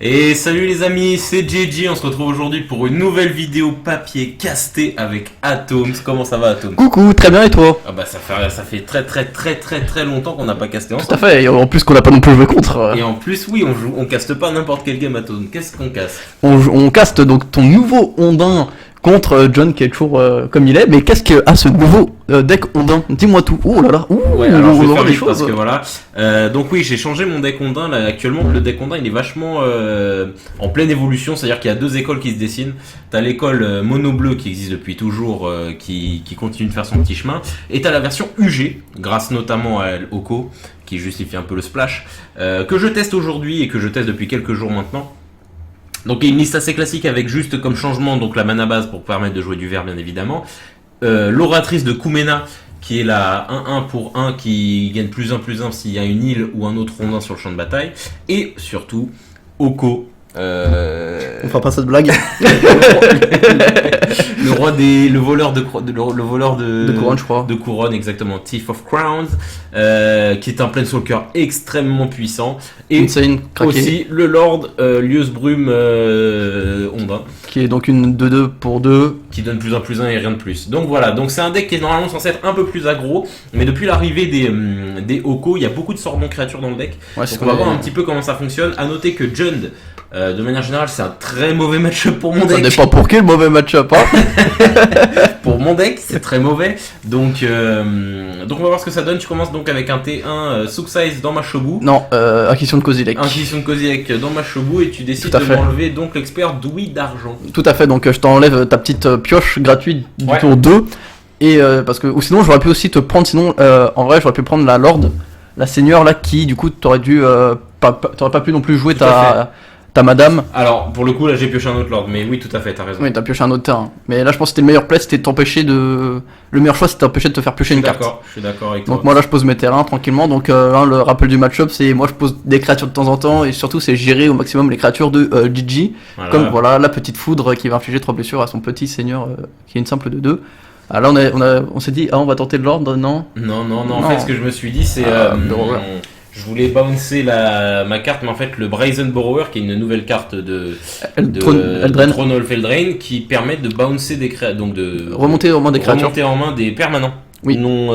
Et salut les amis, c'est JJ, on se retrouve aujourd'hui pour une nouvelle vidéo papier casté avec Atoms. Comment ça va Atoms? Coucou, très bien et toi? Ah bah ça fait très longtemps qu'on n'a pas casté Tout ensemble. à fait, et en plus qu'on n'a pas non plus joué contre. Et en plus oui, on caste pas n'importe quel game Atoms. Qu'est-ce qu'on casse? On caste donc ton nouveau Ondin contre John qui est toujours comme il est, mais qu'est-ce que a ce nouveau deck Ondin? Dis-moi tout. Oh là là, Ouais, alors je vais on faire des vite parce choses. que voilà. Donc oui, j'ai changé mon deck Ondin là. Actuellement, le deck Ondin il est vachement en pleine évolution, c'est-à-dire qu'il y a deux écoles qui se dessinent. T'as l'école mono bleu qui existe depuis toujours, qui continue de faire son petit chemin, et t'as la version UG, grâce notamment à Oko, qui justifie un peu le splash, que je teste aujourd'hui et que je teste depuis quelques jours maintenant. Donc il y a une liste assez classique avec juste comme changement donc la mana base pour permettre de jouer du vert bien évidemment. L'oratrice de Kumena qui est la 1-1 pour 1 qui gagne +1/+1 s'il y a une île ou un autre rondin sur le champ de bataille. Et surtout Oko. On fera pas cette blague. le voleur de couronne, je crois. De couronne, exactement. Thief of Crowns, qui est un planeswalker extrêmement puissant. Et Insane, craqué. aussi le Lord Lieuse Brume Ondin. Qui est donc une 2-2 pour 2. Qui donne +1/+1 et rien de plus. Donc voilà, donc c'est un deck qui est normalement censé être un peu plus aggro, mais depuis l'arrivée des Oko, il y a beaucoup de sorts non créatures dans le deck. Ouais, donc on va voir un petit peu comment ça fonctionne. À noter que Jund, de manière générale, c'est un très mauvais match-up pour mon Ça deck. dépend pour qui le mauvais match-up, hein. Pour mon deck, c'est très mauvais. Donc on va voir ce que ça donne. Tu commences donc avec un T1 Succise dans ma Shobu. Non, acquisition de Kozilek. Inquisition de Kozilek dans ma Shobu et tu décides Tout à de fait. m'enlever donc l'expert d'ouïe d'argent. Tout à fait, donc je t'enlève ta petite pioche gratuite du Ouais. tour 2. Et parce que, ou sinon j'aurais pu aussi te prendre, en vrai j'aurais pu prendre la Lord, la Seigneur là qui du coup t'aurais pas pu non plus jouer Tout à ta madame. Alors pour le coup là j'ai pioché un autre Lord, mais oui tout à fait, t'as raison. Oui, t'as pioché un autre terrain. Mais là je pense que c'était le meilleur play, c'était de t'empêcher de. Le meilleur choix c'était de t'empêcher de te faire piocher une carte. Je suis d'accord avec toi. Donc moi là je pose mes terrains tranquillement. Donc le rappel du match-up c'est moi je pose des créatures de temps en temps et surtout c'est gérer au maximum les créatures de Gigi. Voilà. Comme voilà la petite foudre qui va infliger 3 blessures à son petit seigneur qui est une simple de 2. Ah là on s'est dit on va tenter de l'ordre, non. Non, en Non. fait ce que je me suis dit c'est je voulais bouncer ma carte, mais en fait le Brazen Borrower qui est une nouvelle carte de Eldraine. Throne Eldraine qui permet de bouncer des créatures, donc de Remonter au moins des créatures. remonter en main des permanents. Oui. Non,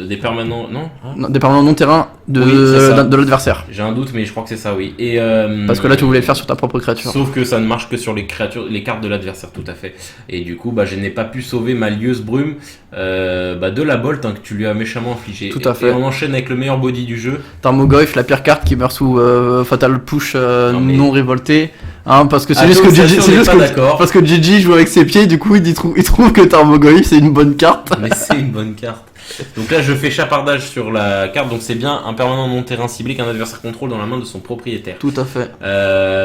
des permanents, non hein. Non, des permanents non terrain Oui, c'est ça. de l'adversaire. J'ai un doute, mais je crois que c'est ça, oui. Et, Parce que là tu voulais le faire sur ta propre créature. sauf que ça ne marche que sur les créatures, les cartes de l'adversaire, tout à fait. Et du coup, je n'ai pas pu sauver ma lieuse brume de la bolt que tu lui as méchamment infligé. Tout à fait. Et on enchaîne avec le meilleur body du jeu. Tarmogoyf, la pire carte qui meurt sous Fatal Push mais- non révolté. Hein, parce que c'est Attends, juste que ça, Gigi, on c'est est juste pas que- d'accord. parce que Gigi joue avec ses pieds, du coup il trouve que Tarmogoyf c'est une bonne carte. Mais c'est une bonne carte. Donc là, je fais chapardage sur la carte. Donc c'est bien un permanent non terrain ciblé qu'un adversaire contrôle dans la main de son propriétaire. Tout à fait.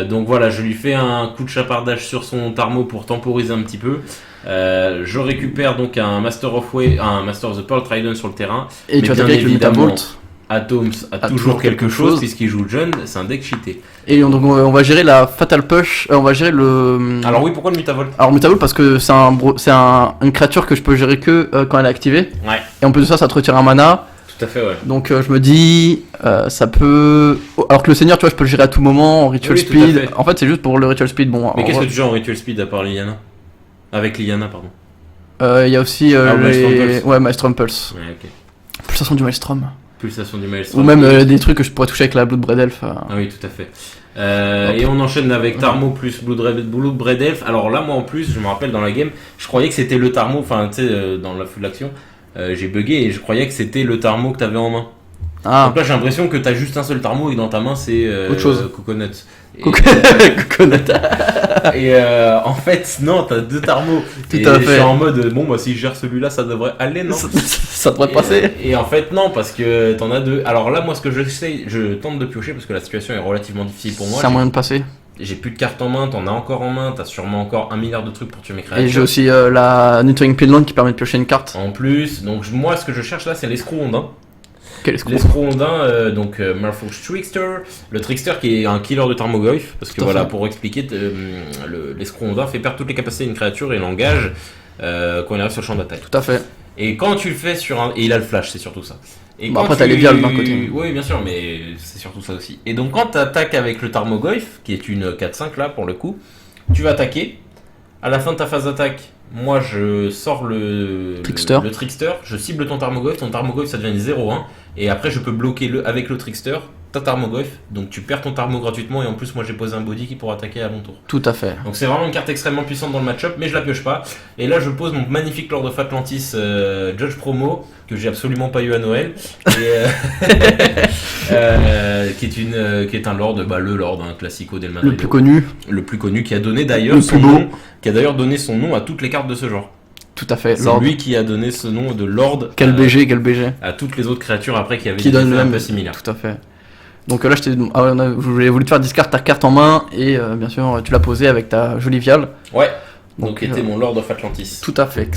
Donc voilà, je lui fais un coup de chapardage sur son Tarmo pour temporiser un petit peu. Je récupère donc un Master of the Pearl Trident sur le terrain. Et tu Mais attaques bien avec le évidemment, Metabolt. Atoms a toujours quelque chose puisqu'il joue John, c'est un deck cheaté. Et donc on va gérer la Fatal Push, on va gérer le. Alors oui, pourquoi le Mutavolt? Alors Metabolt parce que c'est une créature que je peux gérer que quand elle est activée. Ouais, Et en plus de ça, ça te retire un mana. tout à fait, ouais. Donc je me dis, ça peut. Alors que le Seigneur, tu vois, je peux le gérer à tout moment en Ritual Oui, tout à Speed. fait. En fait, c'est juste pour le Ritual Speed. Bon. Mais en qu'est-ce que vrai, tu joues en Ritual Speed à part Liliana? Avec Liliana, pardon. il y a aussi Maelstrom Pulse. Ouais, Maelstrom Pulse. Ouais, ok. Pulsation du Maelstrom. Pulsation du Maelstrom. Ou même des trucs que je pourrais toucher avec la Bloodbraid Elf. Ah oui, tout à fait. Et on enchaîne avec Tarmo plus Bloodbraid Elf. Alors là, moi en plus, je me rappelle dans la game, je croyais que c'était le Tarmo, enfin tu sais, dans la feu de l'action, j'ai bugué et je croyais que c'était le Tarmo que t'avais en main. Ah, Donc là, j'ai l'impression que t'as juste un seul Tarmo et que dans ta main c'est Autre chose. Coconut. Et, Coconut. en fait, non, t'as deux Tarmos. Tout Et à je fait. suis en mode, bon, bah si je gère celui-là, ça devrait aller, non? Ça devrait passer. Et en fait, non, parce que t'en as deux. Alors là, moi, ce que je tente de piocher parce que la situation est relativement difficile pour moi. C'est un moyen de passer. J'ai plus de cartes en main, t'en as encore en main, t'as sûrement encore 1 milliard de trucs pour tuer mes créatures. Et j'ai aussi la Nurturing Pidland qui permet de piocher une carte. En plus, donc moi, ce que je cherche là, c'est l'escroc ondin. Quel escroc. L'escroc ondin, donc Marfox Trickster. Le Trickster qui est un killer de Tarmogoyf. Parce que Tout à voilà, fait. pour expliquer, l'escroc ondin fait perdre toutes les capacités d'une créature et l'engage quand il arrive sur le champ de bataille. Tout à fait. Et quand tu le fais sur un. Et il a le flash, c'est surtout ça. Et Bon, quand après, t'as les vials d'un côté. Oui, bien sûr, mais c'est surtout ça aussi. Et donc, quand tu attaques avec le Tarmogoyf, qui est une 4-5 là pour le coup, tu vas attaquer. À la fin de ta phase d'attaque, moi je sors Trickster. le Trickster, je cible ton Tarmogoyf ça devient une 0-1. Et après, je peux bloquer avec le Trickster ta Tarmogoyf. Donc, tu perds ton Tarmo gratuitement. Et en plus, moi j'ai posé un body qui pourra attaquer à mon tour. Tout à fait. Donc c'est vraiment une carte extrêmement puissante dans le match-up, mais je la pioche pas. Et là je pose mon magnifique Lord of Atlantis Judge Promo, que j'ai absolument pas eu à Noël, qui est un Lord, le Lord, un classico del Madrid. Le plus connu, qui a donné d'ailleurs son nom à toutes les cartes de ce genre. Tout à fait. C'est Lord. lui qui a donné ce nom de Lord Quel BG. à toutes les autres créatures après qui avaient Qui des donne effets le un même. peu similaires. Tout à fait. Donc là, j'avais voulu te faire discard ta carte en main et bien sûr, tu l'as posé avec ta jolie viale. Ouais, donc Donc, était mon Lord of Atlantis. Tout à fait.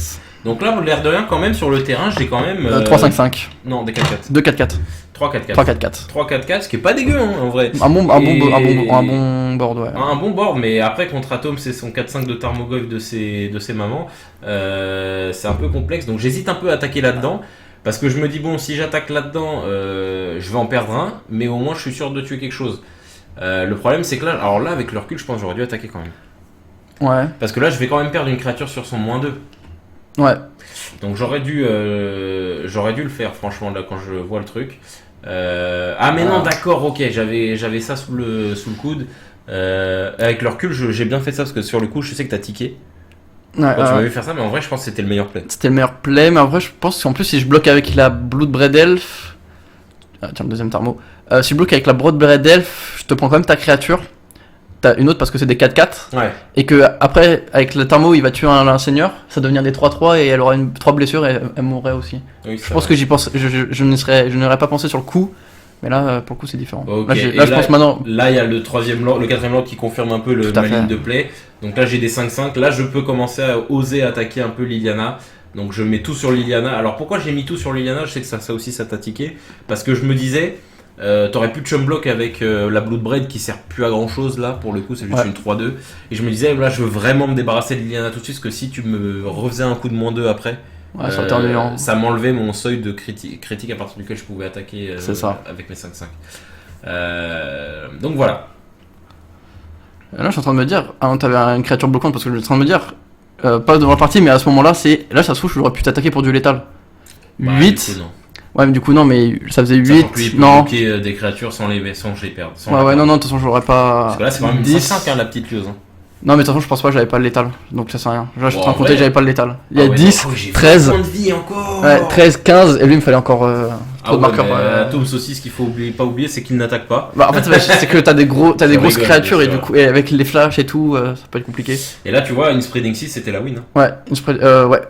Donc là, l'air de rien, quand même, sur le terrain, j'ai quand même... 3-5-5. Non, des 4-4. 2-4-4. 3-4-4. 3-4-4. 3-4-4, ce qui est pas dégueu, hein, en vrai. Un bon board, ouais. Un bon board, mais après, contre Atom, c'est son 4-5 de Tarmogoyf de ses mamans. C'est un peu complexe, donc j'hésite un peu à attaquer là-dedans. Parce que je me dis, bon, si j'attaque là-dedans, je vais en perdre un, mais au moins je suis sûr de tuer quelque chose. Le problème, c'est que là, avec le recul, je pense que j'aurais dû attaquer quand même. Ouais. Parce que là, je vais quand même perdre une créature sur son -2. Ouais. Donc j'aurais dû le faire, franchement, là, quand je vois le truc. Mais non, d'accord, ok, j'avais ça sous le coude. Avec le recul, j'ai bien fait ça, parce que sur le coup, je sais que t'as tiqué. Ouais, Quand tu m'as vu faire ça, mais en vrai, je pense que c'était le meilleur play. C'était le meilleur play, mais en vrai, je pense qu'en plus, si je bloque avec la Bloodbraid Elf. Ah, tiens, le deuxième Tarmo. Si je bloque avec la Bloodbraid Elf, je te prends quand même ta créature. T'as une autre parce que c'est des 4-4. Ouais. Et que après, avec le Tarmo, il va tuer un seigneur. Ça va devenir des 3-3 et elle aura 3 blessures et elle mourrait aussi. Oui, Je pense que j'y pense. Je n'aurais pas pensé sur le coup. Mais là, pour le coup, c'est différent. Ok. Là, je pense maintenant. Là, il y a le quatrième Lord qui confirme un peu Tout à ma fait. ligne de play. Donc là, j'ai des 5-5. Là, je peux commencer à oser attaquer un peu Liliana. Donc je mets tout sur Liliana. Alors pourquoi j'ai mis tout sur Liliana? Je sais que ça aussi, ça t'a tiqué. Parce que je me disais, t'aurais plus de chum block avec la Bloodbraid qui sert plus à grand chose là. Pour le coup, c'est juste une 3-2. Et je me disais, là, je veux vraiment me débarrasser de Liliana tout de suite. Parce que si tu me refaisais un coup de -2 après. Ouais, ça aurait ça m'enlevait mon seuil de critique à partir duquel je pouvais attaquer C'est ça. avec mes 5-5. Donc voilà. Là, je suis en train de me dire. Ah non, t'avais une créature bloquante parce que je suis en train de me dire. Pas devant la partie, mais à ce moment-là, là, ça se trouve, j'aurais pu t'attaquer pour du létal. Bah, 8. du coup, non. Ouais, mais du coup, non, mais ça faisait Sachant que lui, 8. il peut Non. bloquer des créatures sans les perdre. Ouais, non, de toute façon, j'aurais pas. Parce que là, c'est quand même une 10. 5-5, hein, la petite liose. Hein. Non, mais de toute façon, je pense pas que j'avais pas le létal. Donc ça sert à rien. Là, je suis en train de Bon, compter ouais. que j'avais pas le létal. Il y a Ah ouais, 10, non, j'ai 13. 20 points de vie encore. Ouais, 13, 15. Et lui, il me fallait encore trop de marqueurs. Tom Saucisse, ce qu'il faut pas oublier, c'est qu'il n'attaque pas. Bah, en fait, c'est que t'as des grosses rigole, créatures bien et sûr. du coup, et avec les flashs et tout, ça peut être compliqué. Et là, tu vois, une Spreading 6, c'était la win. Hein. Ouais,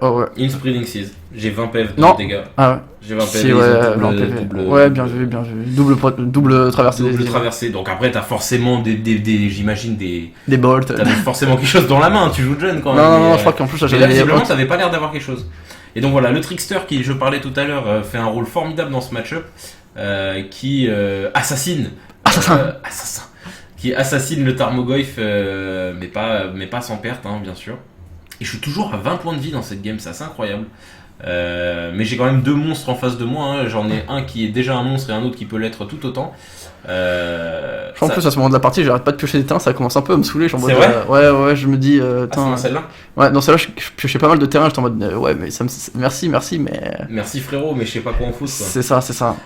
ouais. Une Spreading 6. J'ai 20 PV de Non. dégâts. Ah ouais. J'ai 20 PV. Si, ils ouais, ont en PV. Ouais, bien vu. Double traversée. Double traversée. Donc après, t'as forcément j'imagine Des bolts. T'avais forcément quelque chose dans la main. Tu joues jeune quand même. Non, je crois qu'en plus, là, Mais là, j'avais. visiblement, t'avais pas l'air d'avoir quelque chose. Et donc voilà, le Trickster qui, je parlais tout à l'heure, fait un rôle formidable dans ce match-up, qui assassine. Assassin. Qui assassine le Tarmogoyf, mais pas sans perte, hein, bien sûr. Et je suis toujours à 20 points de vie dans cette game, c'est assez incroyable. Mais j'ai quand même 2 monstres en face de moi, hein. J'en ai un qui est déjà un monstre et un autre qui peut l'être tout autant. Je crois en plus à ce moment de la partie, j'arrête pas de piocher des terrains, ça commence un peu à me saouler. C'est vrai ouais, je me dis. C'est dans celle-là. Ouais, dans celle-là, je piochais pas mal de terrains, j'étais en mode ouais, mais merci, mais. Merci frérot, mais je sais pas quoi en foutre. C'est ça.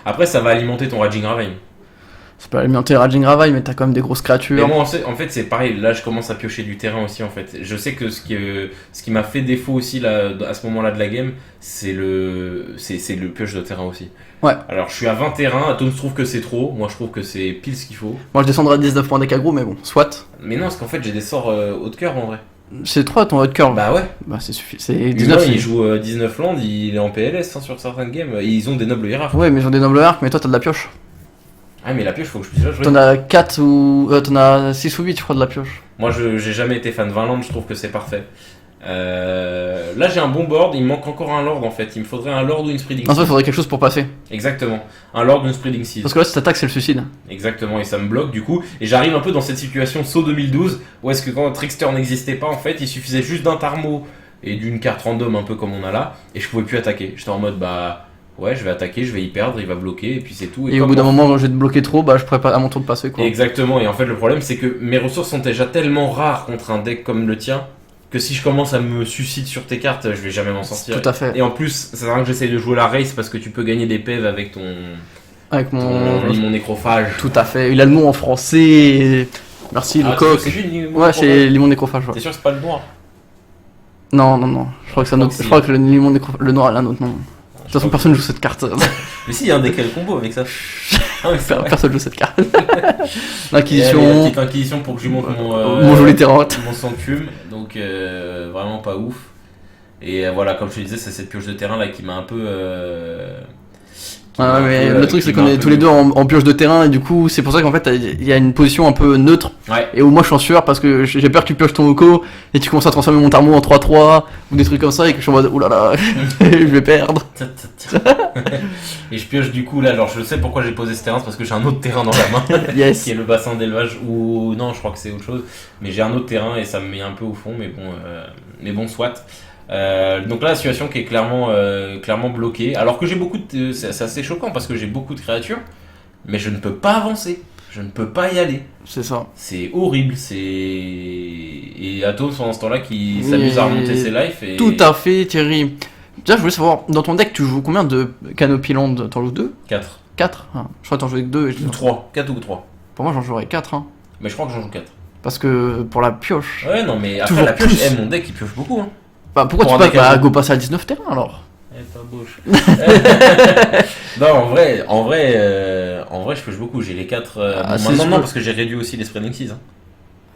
Après, ça va alimenter ton Raging Ravine. C'est pas alimenter Raging Ravine, mais t'as quand même des grosses créatures. Mais moi, en fait, c'est pareil. Là, je commence à piocher du terrain aussi. En fait, je sais que ce qui m'a fait défaut aussi là, à ce moment-là de la game, c'est le pioche de terrain aussi. Ouais. Alors, je suis à 20 terrains. Atom trouve que c'est trop. Moi, je trouve que c'est pile ce qu'il faut. Moi, je descendrai à 19 points d'Ekagro, mais bon, soit. Mais non, parce qu'en fait, j'ai des sorts haut de cœur en vrai. C'est 3 ton haut de cœur. Bah ouais. Bah, c'est suffisant. C'est 19, 19. il joue 19 land, il est en PLS hein, sur certaines games. Ils ont des nobles hiérarches. Ouais, mais ils ont des nobles arcs, mais toi, t'as de la pioche. Ah, mais la pioche, faut que je puisse la jouer. T'en as 4 ou. T'en as 6 ou 8, je crois, de la pioche. Moi, j'ai jamais été fan de Vinland, je trouve que c'est parfait. Là, j'ai un bon board, il me manque encore un lord en fait. Il me faudrait un lord ou une spreading En fait, il seed. faudrait quelque chose pour passer. Exactement, un lord ou une spreading seed. Parce que là, si t'attaques, c'est le suicide. Exactement, et ça me bloque du coup. Et j'arrive un peu dans cette situation saut 2012 où est-ce que quand Trickster n'existait pas en fait, il suffisait juste d'un Tarmo et d'une carte random un peu comme on a là, et je pouvais plus attaquer. J'étais en mode bah ouais, je vais attaquer, je vais y perdre, il va bloquer, et puis c'est tout. Et au comme bout d'un en- moment, je vais te bloquer trop, bah je pourrais pas à mon tour de passer quoi. Exactement, et en fait le problème c'est que mes ressources sont déjà tellement rares contre un deck comme le tien que si je commence à me suicide sur tes cartes, je vais jamais m'en sortir. Tout à fait. Et en plus, ça sert à rien que j'essaye de jouer la race parce que tu peux gagner des PV avec Avec mon. mon nécrophage. Tout à fait. Il a le nom en français. Merci, le coq. C'est lui, Limon Ouais, Nécrophage. c'est Limon Nécrophage. Ouais. T'es sûr que c'est pas le noir? Non, non, non. Je crois que c'est un autre. si. Je crois que le Limon le noir, elle a un autre nom. De toute façon, personne joue cette carte. Mais si, il y a un décal combo avec ça. Ah, mais c'est vrai. Personne joue cette carte. Et allez, la L'inquisition. petite inquisition pour que je lui montre Mon joli terrain. mon sanctume. Donc vraiment pas ouf. Et voilà, comme je te disais, c'est cette pioche de terrain là qui m'a un peu. Ah, mais le truc, c'est qu'on est tous les deux en pioche de terrain, et du coup, c'est pour ça qu'en fait, il y a une position un peu neutre. Ouais. Et où moi, je suis en sueur parce que j'ai peur que tu pioches ton Oko et tu commences à transformer mon Tarmo en 3-3 ou des trucs comme ça, et que je suis en mode oulala, je vais perdre. Et je pioche du coup là, alors je sais pourquoi j'ai posé ce terrain, c'est parce que j'ai un autre terrain dans la main. Yes. Qui est le bassin d'élevage, ou non, je crois que c'est autre chose, mais j'ai un autre terrain et ça me met un peu au fond, mais bon, soit. Donc là, la situation qui est clairement bloquée, alors que j'ai beaucoup de. C'est assez choquant parce que j'ai beaucoup de créatures, mais je ne peux pas avancer, je ne peux pas y aller. C'est ça. C'est horrible, et Atos pendant ce temps-là qui s'amuse à remonter ses lives. Et... Tout à fait, Thierry. Déjà, je voulais savoir, dans ton deck, tu joues combien de Canopy Land? T'en joues 2? 4. 4 Je crois que t'en jouais que 2. Ou 3. 4 ou 3. Pour moi, j'en jouerais 4. Hein. Mais je crois que j'en joue 4. Parce que pour la pioche. Ouais, non, mais après Toujours la pioche, plus. mon deck il pioche beaucoup. Hein. Bah, pourquoi Pour tu un pas deck à go passer à 19 terrains alors? Pas bouche. Non, en vrai, je pioche beaucoup. J'ai les 4. Ah, c'est maintenant, sûr. non, parce que j'ai réduit aussi les Spreading Seas. Hein.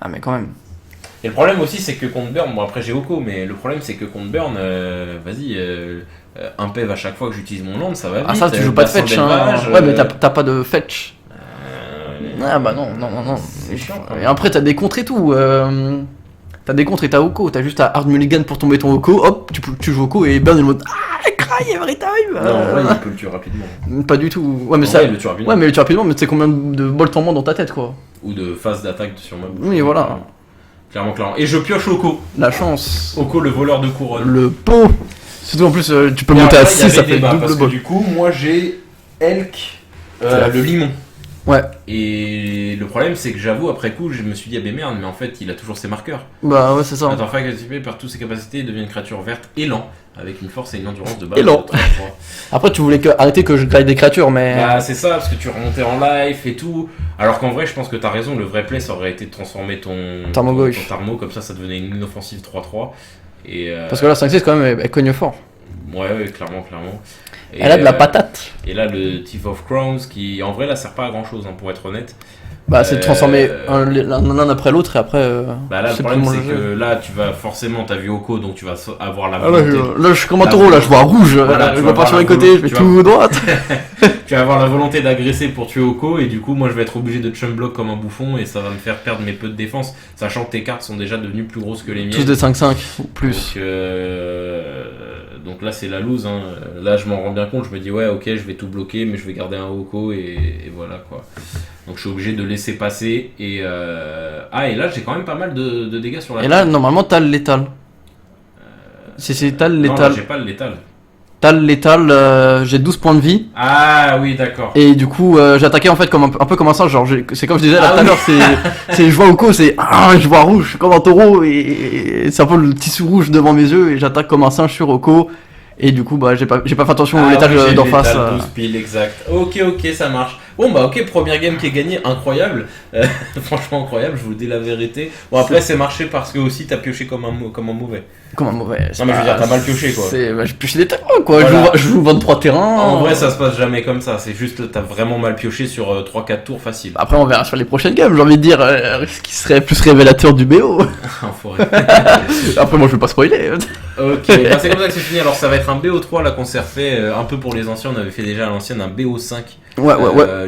Ah, mais quand même. Et le problème aussi, c'est que contre Burn, bon après j'ai Oko, mais le problème c'est que contre Burn, vas-y, un PEV à chaque fois que j'utilise mon land, ça va vite. Ah, ça, tu joues pas de fetch. Hein. d'élevage, Ouais, mais t'as pas de fetch. euh, Ah, bah non, non, non, non. C'est chiant, quand même. Et après, t'as des contres et tout. T'as des contres et t'as Oko. T'as juste à Hard Mulligan pour tomber ton Oko. Hop, tu joues Oko et Burn, il est en mode ah, cry every time. Non, en vrai, il peut le tuer rapidement. Pas du tout. Ouais, mais En ça. vrai, il le tue rapidement. Ouais, mais le tue rapidement, mais c'est combien de bolts en moins dans ta tête, quoi. Ou de phase d'attaque sur ma bouche. Oui, voilà. Clairement. Et je pioche Oko. La chance. Oko, le voleur de couronne. Le pot. Surtout en plus, tu peux Et monter à après, il y 6, avait ça des fait débats, double parce que bol. du coup, moi j'ai Elk, la- le limon. Ouais. Et le problème, c'est que j'avoue, après coup, je me suis dit, ah ben merde, mais en fait, il a toujours ses marqueurs. Bah ouais, c'est ça. Attends, frère, activé perd toutes ses capacités et devient une créature verte élan, avec une force et une endurance de base. Élan. de 33. Après, tu voulais arrêter que je graille des créatures, mais. Bah, c'est ça, parce que tu remontais en life et tout. Alors qu'en vrai, je pense que t'as raison, le vrai play, ça aurait été de transformer ton Tarmo ton gauche. Tarmo, comme ça devenait une inoffensive 3-3. Et, Parce que là, 5-6, quand même, elle cogne fort. ouais, clairement. Et, Elle a de la patate. Et là, le Thief of Crowns, qui en vrai, là, sert pas à grand chose, hein, pour être honnête. Bah, c'est de transformer l'un après l'autre et après. Bah là, le c'est problème, plus mon c'est jeu. que là, tu vas forcément, t'as vu Oko, donc tu vas avoir la Ah là, volonté. je suis comme un taureau, là, je vois rouge. Voilà, Je tu vois vas pas sur voir les la côtés, je vais tu vas- tout droite. Tu vas avoir la volonté d'agresser pour tuer Oko, et du coup, moi, je vais être obligé de chum block comme un bouffon, et ça va me faire perdre mes peu de défense, sachant que tes cartes sont déjà devenues plus grosses que les miennes. Tous des 5-5 ou plus. Donc là, c'est la lose. Hein. Là, je m'en rends bien compte. Je me dis, ouais, ok, je vais tout bloquer, mais je vais garder un Oko, et voilà quoi. Donc je suis obligé de laisser passer. Et là, j'ai quand même pas mal de dégâts sur la Et là, normalement, t'as le létal. C'est t'as le Non, là, létal. j'ai pas le létal. T'as le létal, j'ai 12 points de vie. Ah oui, d'accord. Et du coup, j'attaquais en fait comme un peu comme un singe. Genre, c'est comme je disais là Ah tout à oui. l'heure, je vois Oko, je vois rouge, je suis comme un taureau et c'est un peu le tissu rouge devant mes yeux et j'attaque comme un singe sur Oko. Et du coup, bah, j'ai pas fait attention au létal oui, j'ai d'en le face. létal, 12 piles, exact. Ok, ça marche. Bon, bah, ok, première game qui est gagnée, incroyable. Franchement, incroyable, je vous dis la vérité. Bon, après, c'est marché parce que aussi, t'as pioché comme un mauvais. Comme un mauvais. Non, mais je veux dire, t'as mal pioché, quoi. Bah, j'ai pioché des terrains, quoi. Voilà. Je joue 23 terrains. En vrai, ça se passe jamais comme ça. C'est juste, t'as vraiment mal pioché sur 3-4 tours facile. Après, on verra sur les prochaines games, j'ai envie de dire, ce qui serait plus révélateur du BO. Enfoiré. Après, moi, je vais pas spoiler. Ok, bah, c'est comme ça que c'est fini. Alors, ça va être un BO3 là qu'on s'est refait un peu pour les anciens. On avait fait déjà à l'ancienne un BO5. Ouais.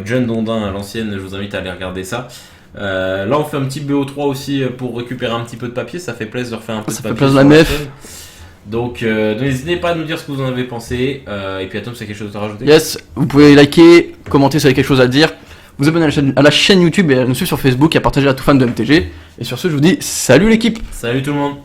John Dondin à l'ancienne, je vous invite à aller regarder ça. Là, on fait un petit BO3 aussi pour récupérer un petit peu de papier. Ça fait plaisir de refaire un peu Ça de fait papier. plaisir sur la la nef. chaîne. Donc, n'hésitez pas à nous dire ce que vous en avez pensé. Et puis, Atom, c'est quelque chose à rajouter? Yes, vous pouvez liker, commenter si vous avez quelque chose à dire, vous abonner à la chaîne YouTube et à nous suivre sur Facebook et à partager à tout fan de MTG. Et sur ce, je vous dis salut l'équipe! Salut tout le monde!